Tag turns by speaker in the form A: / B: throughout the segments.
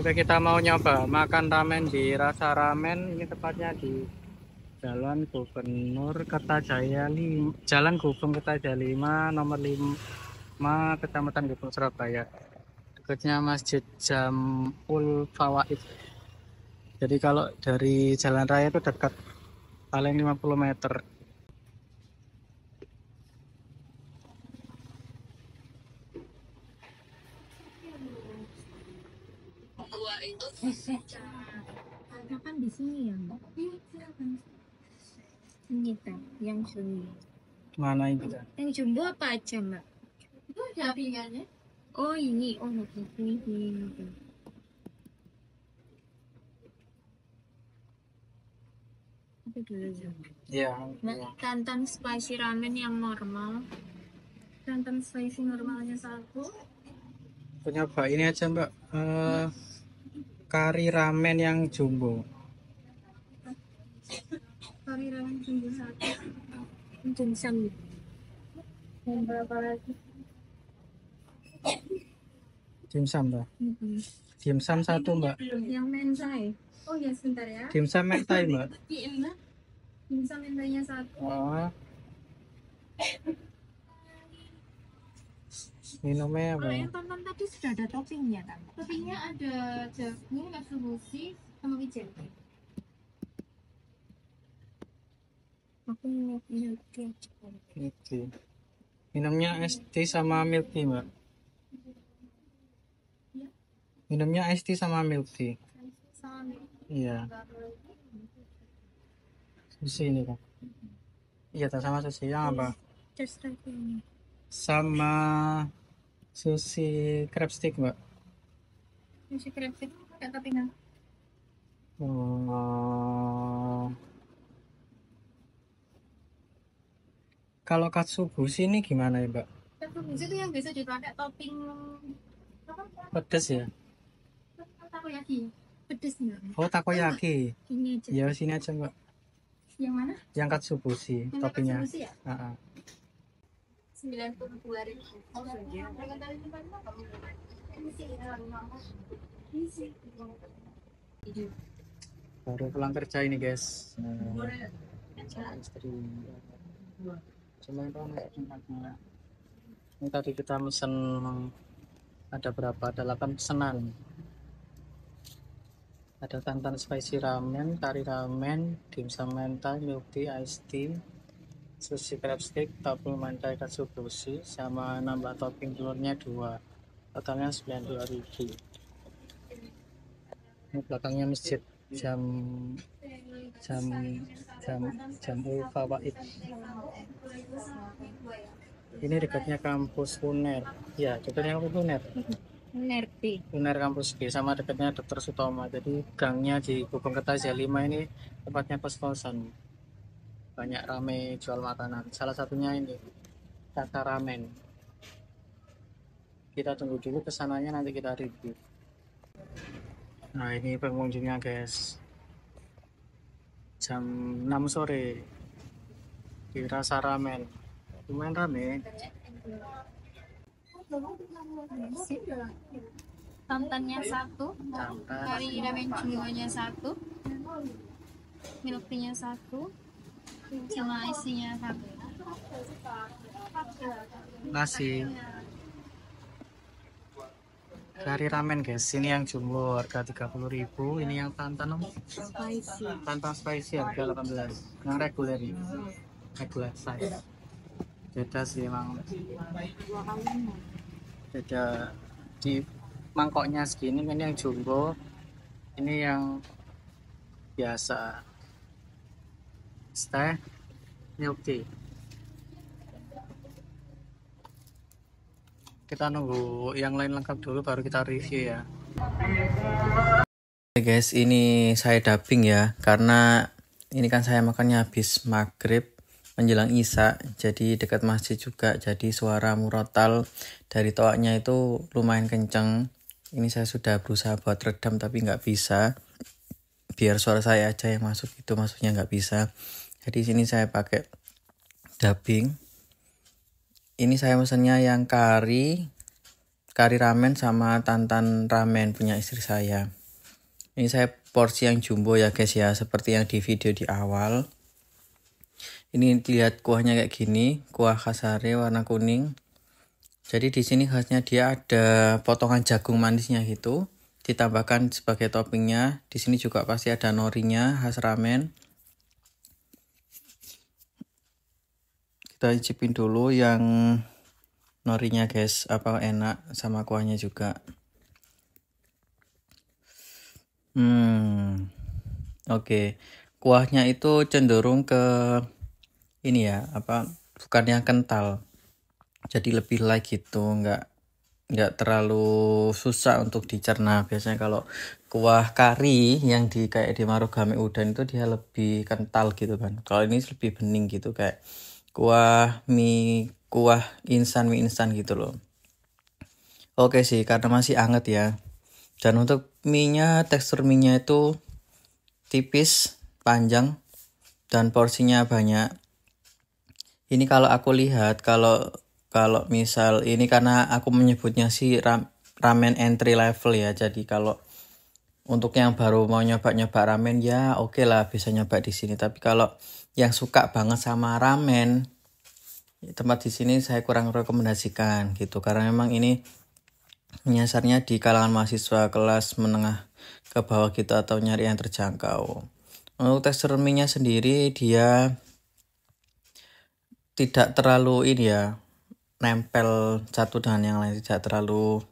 A: Oke, kita mau nyoba makan ramen di Rasa Ramen. Ini tepatnya di Jalan Gubernur Kertajaya 5, Jalan Gubeng Kertajaya 5, nomor 5, Kecamatan Gubeng, Surabaya. Dekatnya Masjid Jamul Fawaid. Jadi kalau dari jalan raya itu dekat, paling 50 meter.
B: Makan di sini ya, Mbak? Silakan. Ini kan yang jumbo.
A: Mana ini?
B: Yang jumbo apa aja, Mbak? Itu ada ringannya. Oh ini, oh ini. Apa dulu ya?
A: Ya.
B: Mbak, tantan spicy ramen yang normal. Tantan spicy normalnya satu.
A: Coba ini aja Mbak, kari ramen yang jumbo.
B: Kari ramen jumbo satu. Dimsum. Dan berapa lagi?
A: Dimsum Mbak. Dimsum satu Mbak.
B: Yang mentai. Oh ya sebentar ya.
A: Dimsum mentai Mbak.
B: Dimsum mentainya satu.
A: Oh. Minumnya apa?
B: Kalau yang tonton tadi sudah ada toppingnya kan? Toppingnya ada jagung, katsuobushi, sama wijen. Aku mau milk tea.
A: Minumnya es teh sama milk tea Mbak. Minumnya es teh sama milk tea. Iya. Sushi ini kan? Iya, sama sushi yang apa? Sama sushi crab stick Mbak.
B: Sushi crab stick kayak toppingan.
A: Kalau katsuobushi ini gimana ya Mbak?
B: Katsuobushi itu yang biasa dipakai topping apa?
A: Pedes ya?
B: Takoyaki. Pedes enggak?
A: Oh, takoyaki.
B: Ini aja.
A: Ya sini aja Mbak.
B: Yang mana?
A: Yang katsuobushi, toppingnya.
B: Katsuobushi ya? 92.000.
A: Baru pulang kerja ini guys. Istri. Cuma ini tadi kita mesen ada berapa? Ada 8 pesanan. Ada tantan spicy ramen, kari ramen, dimsum mentai, milk tea, iced tea, sushi crab stick, topping mentai katsuobushi, sama nambah topping telurnya 2. Totalnya 92.000. Ini belakangnya masjid Jamul Fawaid. Ini dekatnya kampus UNER. Ya, dekatnya kampus UNER. UNER kampus B, sama dekatnya Dr. Sutomo. Jadi gangnya di Gubeng Kertajaya 5 ini tempatnya kos-kosan. Banyak rame jual makanan. Salah satunya ini Rasa Ramen. Kita tunggu dulu kesananya, nanti kita review. Nah, ini pengunjungnya guys. Jam 6 sore di Rasa Ramen. Lumayan rame.
B: Tantannya satu, kari ramen jumbonya satu, milk tea-nya satu, sama isinya satu.
A: Nasi. Kari ramen guys, ini yang jumbo harga 30.000, ini yang tantan
B: Spicy.
A: tantan spicy harga 18. Yang reguler ini. Regular size. Beda sih emang. Beda di mangkoknya segini, ini yang jumbo, ini yang biasa. Teh, milk tea. Kita nunggu yang lain lengkap dulu baru kita review ya. Oke guys, ini saya dubbing ya, karena ini kan saya makannya habis maghrib menjelang isya, jadi dekat masjid juga, jadi suara murotal dari toaknya itu lumayan kenceng. Ini saya sudah berusaha buat redam tapi nggak bisa, biar suara saya aja yang masuk, itu maksudnya nggak bisa. Jadi sini saya pakai dubbing. Ini saya pesannya yang kari,
C: kari ramen sama tantan ramen punya istri saya. Ini saya porsi yang jumbo ya guys ya, seperti yang di video di awal. Ini lihat kuahnya kayak gini, kuah kasare warna kuning. Jadi di sini khasnya dia ada potongan jagung manisnya gitu, ditambahkan sebagai toppingnya. Di sini juga pasti ada norinya khas ramen. Kita icipin dulu yang norinya guys, apa enak sama kuahnya juga. Oke. Kuahnya itu cenderung ke ini ya, bukan yang kental. Jadi lebih light gitu, nggak terlalu susah untuk dicerna. Biasanya kalau kuah kari yang kayak di Marugame Udon itu dia lebih kental gitu kan. Kalau ini lebih bening gitu, kayak kuah mie instan gitu loh. Oke sih, karena masih anget ya. Dan untuk tekstur mie-nya itu tipis, panjang, dan porsinya banyak. Ini kalau aku lihat, kalau misal ini, karena aku menyebutnya sih ramen entry level ya. Jadi kalau untuk yang baru mau nyoba ramen ya oke lah, bisa nyoba di sini. Tapi kalau yang suka banget sama ramen, tempat di sini saya kurang rekomendasikan gitu, karena memang ini menyasarnya di kalangan mahasiswa kelas menengah ke bawah gitu, atau nyari yang terjangkau. Untuk tekstur mie-nya sendiri dia tidak terlalu ini ya, nempel satu dengan yang lain, tidak terlalu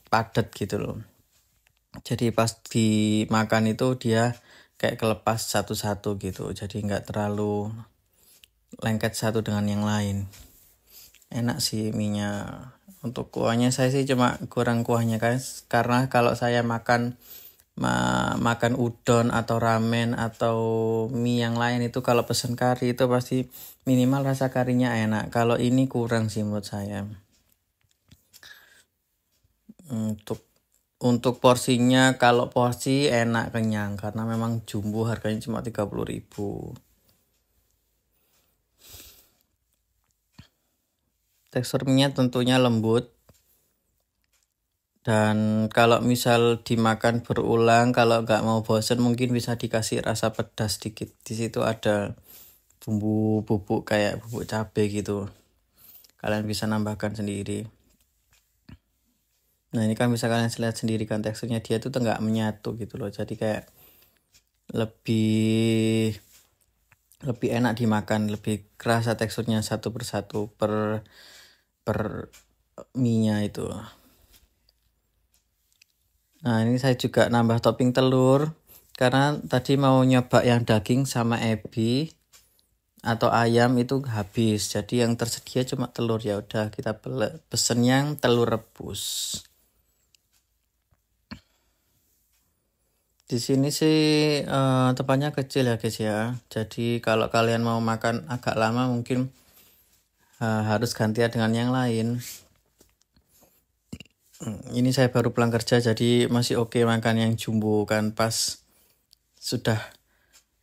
C: padat gitu loh. Jadi pas dimakan itu dia kayak kelepas satu-satu gitu, jadi nggak terlalu lengket satu dengan yang lain. Enak sih mie-nya. Untuk kuahnya saya sih cuma kurang kuahnya guys, karena kalau saya makan udon atau ramen atau mie yang lain itu, kalau pesen kari itu pasti minimal rasa karinya enak. Kalau ini kurang sih menurut saya. Untuk porsinya, kalau porsi enak, kenyang, karena memang jumbo harganya cuma 30.000. Tekstur mie-nya tentunya lembut. Dan kalau misal dimakan berulang, kalau nggak mau bosen, mungkin bisa dikasih rasa pedas sedikit. Di situ ada bumbu bubuk kayak bubuk cabai gitu. Kalian bisa nambahkan sendiri. Nah ini kan bisa kalian lihat sendiri kan, teksturnya dia tuh nggak menyatu gitu loh. Jadi kayak lebih enak dimakan, lebih kerasa teksturnya satu persatu per mie-nya itu. Nah ini saya juga nambah topping telur, karena tadi mau nyoba yang daging sama ebi atau ayam itu habis, jadi yang tersedia cuma telur. Ya udah, kita pesen yang telur rebus. Di sini sih tempatnya kecil ya guys ya, jadi kalau kalian mau makan agak lama mungkin harus gantian dengan yang lain. Ini saya baru pulang kerja, jadi masih oke makan yang jumbo kan, pas sudah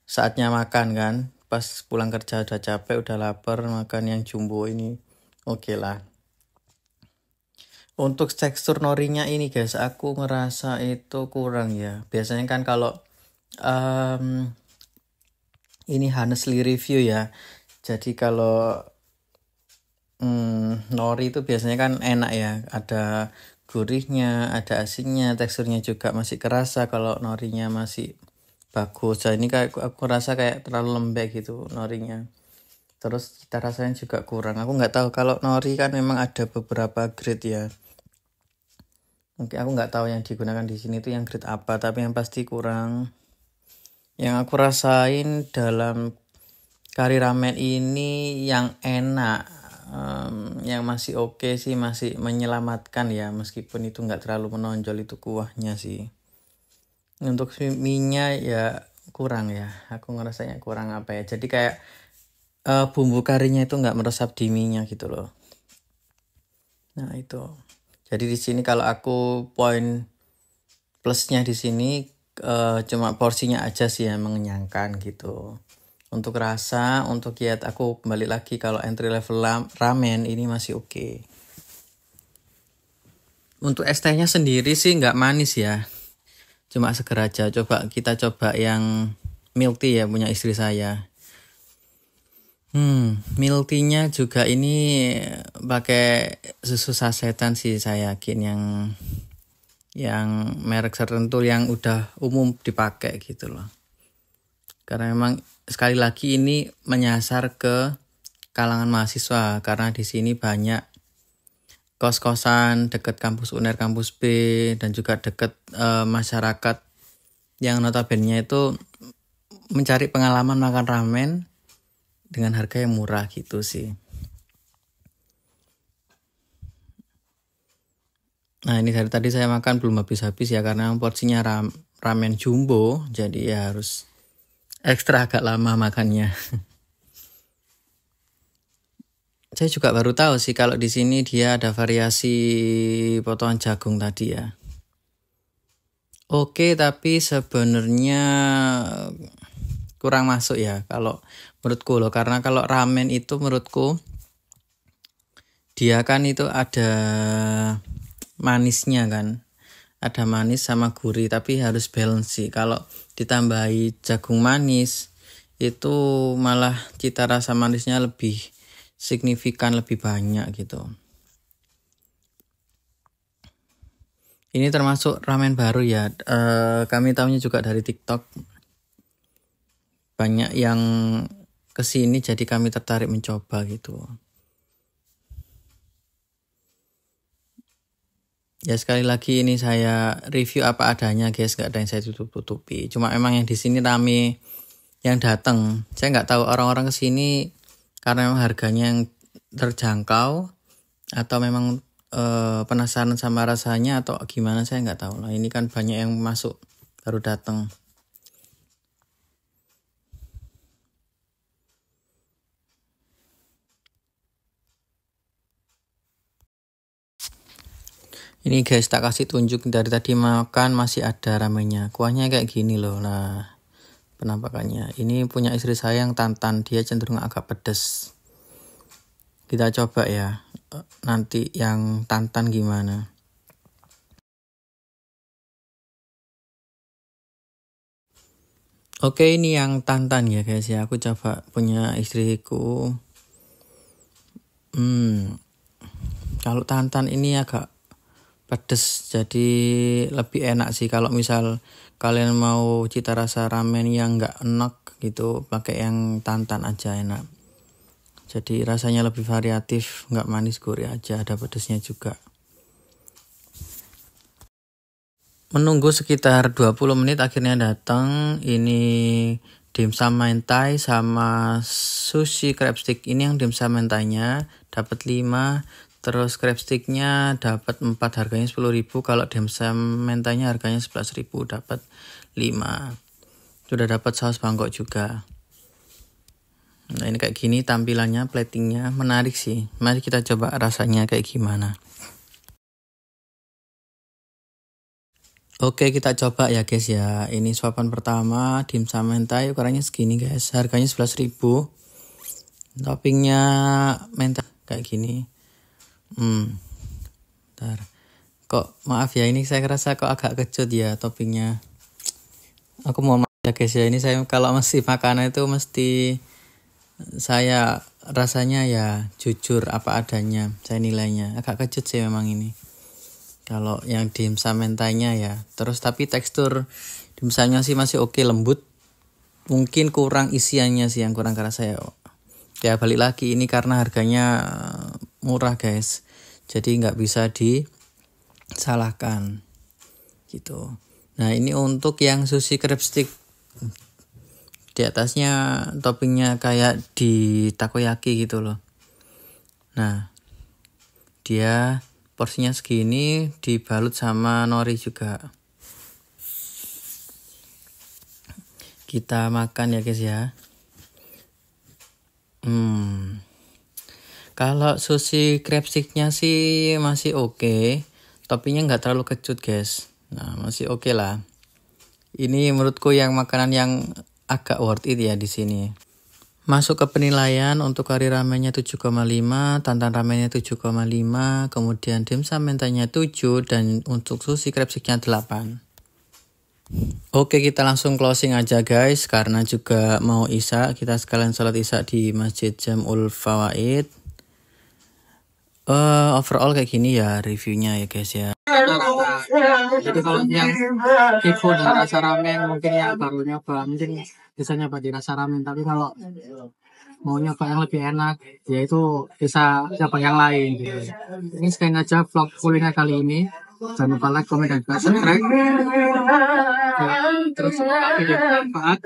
C: saatnya makan kan, pas pulang kerja udah capek, udah lapar, makan yang jumbo ini oke lah. Untuk tekstur norinya ini guys, aku ngerasa itu kurang ya. Biasanya kan kalau ini honestly review ya, jadi kalau nori itu biasanya kan enak ya, ada gurihnya, ada asinnya, teksturnya juga masih kerasa kalau norinya masih bagus. Jadi ini kayak aku rasa kayak terlalu lembek gitu norinya. Terus cita rasanya juga kurang. Aku nggak tahu, kalau nori kan memang ada beberapa grade ya. Mungkin aku nggak tahu yang digunakan di sini itu yang grade apa, tapi yang pasti kurang. Yang aku rasain dalam kari ramen ini yang enak, yang masih oke sih, masih menyelamatkan ya, meskipun itu nggak terlalu menonjol itu kuahnya sih. Untuk mie-nya ya kurang ya, aku ngerasanya kurang apa ya, jadi kayak bumbu karinya itu nggak meresap di mie-nya gitu loh. Nah itu, jadi di sini kalau aku poin plusnya di sini cuma porsinya aja sih yang mengenyangkan gitu. Untuk rasa, untuk kiat, aku kembali lagi kalau entry level ramen ini masih oke. Untuk es tehnya sendiri sih nggak manis ya, cuma seger aja. Kita coba yang milk tea ya, punya istri saya. Milk tea-nya juga ini pakai susu sasetan sih, saya yakin yang merek tertentu yang udah umum dipakai gitu loh. Karena memang sekali lagi ini menyasar ke kalangan mahasiswa, karena di sini banyak kos-kosan deket kampus UNER, kampus B, dan juga deket masyarakat yang notabene itu mencari pengalaman makan ramen dengan harga yang murah gitu sih. Nah, ini dari tadi saya makan belum habis-habis ya, karena porsinya ramen jumbo, jadi ya harus ekstra agak lama makannya. Saya juga baru tahu sih kalau di sini dia ada variasi potongan jagung tadi ya. Oke, tapi sebenarnya kurang masuk ya kalau menurutku loh, karena kalau ramen itu menurutku dia kan itu ada manisnya kan, ada manis sama gurih, tapi harus balance sih. Kalau ditambahi jagung manis itu malah cita rasa manisnya lebih signifikan, lebih banyak gitu. Ini termasuk ramen baru ya, kami tahunya juga dari TikTok. Banyak yang kesini jadi kami tertarik mencoba gitu. Ya sekali lagi ini saya review apa adanya guys, gak ada yang saya tutup-tutupi. Cuma emang yang di sini rame yang datang. Saya nggak tahu orang-orang kesini karena memang harganya yang terjangkau atau memang penasaran sama rasanya atau gimana, saya nggak tahu lah. Ini kan banyak yang masuk baru datang. Ini guys, tak kasih tunjuk, dari tadi makan masih ada ramennya. Kuahnya kayak gini loh lah penampakannya. Ini punya istri saya yang Tantan, dia cenderung agak pedes. Kita coba ya nanti yang Tantan gimana. Oke, ini yang Tantan ya guys ya, aku coba punya istriku. Kalau Tantan ini agak pedes, jadi lebih enak sih. Kalau misal kalian mau cita rasa ramen yang nggak enak gitu, pakai yang Tantan aja enak. Jadi rasanya lebih variatif, nggak manis gurih aja, ada pedesnya juga. Menunggu sekitar 20 menit akhirnya datang. Ini dimsum mentai sama sushi crab stick. Ini yang dimsum mentainya dapat 5, terus crab sticknya dapat 4, harganya 10.000. Kalau dimsum mentainya harganya 11.000, dapat 5. Sudah dapat saus Bangkok juga. Nah, ini kayak gini tampilannya, platingnya menarik sih. Mari kita coba rasanya kayak gimana. Oke, kita coba ya guys ya. Ini suapan pertama, dimsum mentai ukurannya segini guys. Harganya 11.000. Toppingnya mentai kayak gini. Bentar. Kok maaf ya, ini saya ngerasa kok agak kecut ya toppingnya. Aku mau maaf ya guys ya. Ini saya kalau mesti makanan itu mesti saya rasanya ya jujur apa adanya. Saya nilainya agak kecut sih memang ini. Kalau yang dimsum mentainya ya, terus tapi tekstur dimsumnya sih masih oke, lembut. Mungkin kurang isiannya sih yang kurang kerasa ya. Ya balik lagi ini karena harganya murah guys, jadi nggak bisa disalahkan gitu. Nah ini untuk yang sushi crab stick, di atasnya toppingnya kayak di takoyaki gitu loh. Nah dia porsinya segini, dibalut sama nori juga. Kita makan ya guys ya. Kalau sushi crab sticknya sih masih oke. Toppingnya nggak terlalu kecut guys. Nah masih oke lah. Ini menurutku yang makanan yang agak worth it ya di sini. Masuk ke penilaian untuk kari ramennya 7,5, tantan ramennya 7,5, kemudian dimsum mentanya 7, dan untuk sushi crabsticknya 8. Oke, kita langsung closing aja guys, karena juga mau isya, kita sekalian sholat isya di Masjid Jam'ul Fawaid. Overall kayak gini ya reviewnya ya guys ya.
A: Jadi kalau yang kepo dan rasa ramen, mungkin yang baru nyoba mungkin bisa nyoba di rasa ramen, tapi kalau mau nyoba yang lebih enak yaitu bisa nyoba yang lain gitu. Ini sekian aja vlog kuliner kali ini. Jangan lupa like, komen, dan subscribe. Ya, terus video bermanfaat.